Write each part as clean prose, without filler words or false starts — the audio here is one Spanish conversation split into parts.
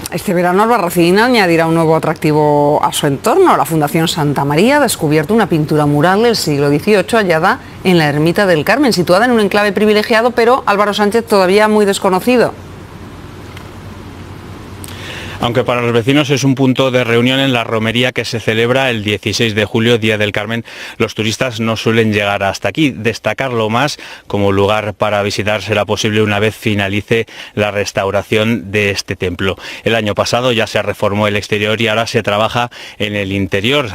Este verano Albarracín añadirá un nuevo atractivo a su entorno. La Fundación Santa María ha descubierto una pintura mural del siglo XVIII hallada en la Ermita del Carmen, situada en un enclave privilegiado, pero Álvaro Sánchez todavía muy desconocido. Aunque para los vecinos es un punto de reunión en la romería que se celebra el 16 de julio, Día del Carmen, los turistas no suelen llegar hasta aquí. Destacarlo más como lugar para visitar será posible una vez finalice la restauración de este templo. El año pasado ya se reformó el exterior y ahora se trabaja en el interior,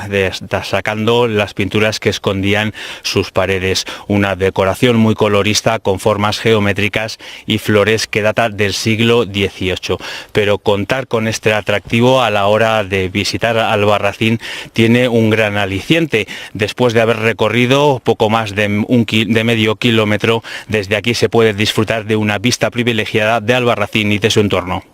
sacando las pinturas que escondían sus paredes. Una decoración muy colorista con formas geométricas y flores que data del siglo XVIII. Pero contar con este atractivo a la hora de visitar Albarracín tiene un gran aliciente. Después de haber recorrido poco más de medio kilómetro, desde aquí se puede disfrutar de una vista privilegiada de Albarracín y de su entorno.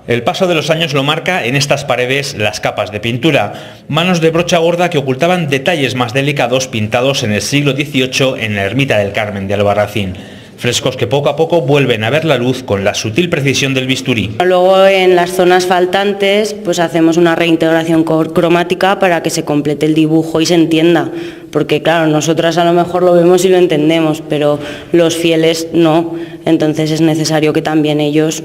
El paso de los años lo marca en estas paredes las capas de pintura, manos de brocha gorda que ocultaban detalles más delicados pintados en el siglo XVIII en la Ermita del Carmen de Albarracín. Frescos que poco a poco vuelven a ver la luz con la sutil precisión del bisturí. Luego en las zonas faltantes pues hacemos una reintegración cromática para que se complete el dibujo y se entienda, porque claro, nosotras a lo mejor lo vemos y lo entendemos, pero los fieles no, entonces es necesario que también ellos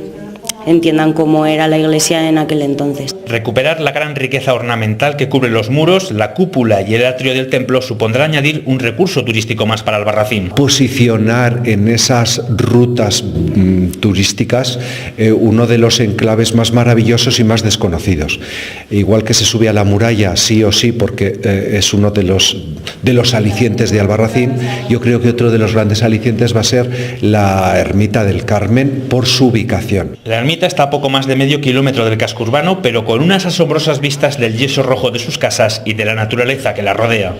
entiendan cómo era la iglesia en aquel entonces. Recuperar la gran riqueza ornamental que cubre los muros, la cúpula y el atrio del templo supondrá añadir un recurso turístico más para Albarracín. Posicionar en esas rutas turísticas uno de los enclaves más maravillosos y más desconocidos. Igual que se sube a la muralla sí o sí porque es uno de los alicientes de Albarracín, yo creo que otro de los grandes alicientes va a ser la Ermita del Carmen por su ubicación. La ermita está a poco más de medio kilómetro del casco urbano, pero con unas asombrosas vistas del yeso rojo de sus casas y de la naturaleza que la rodea.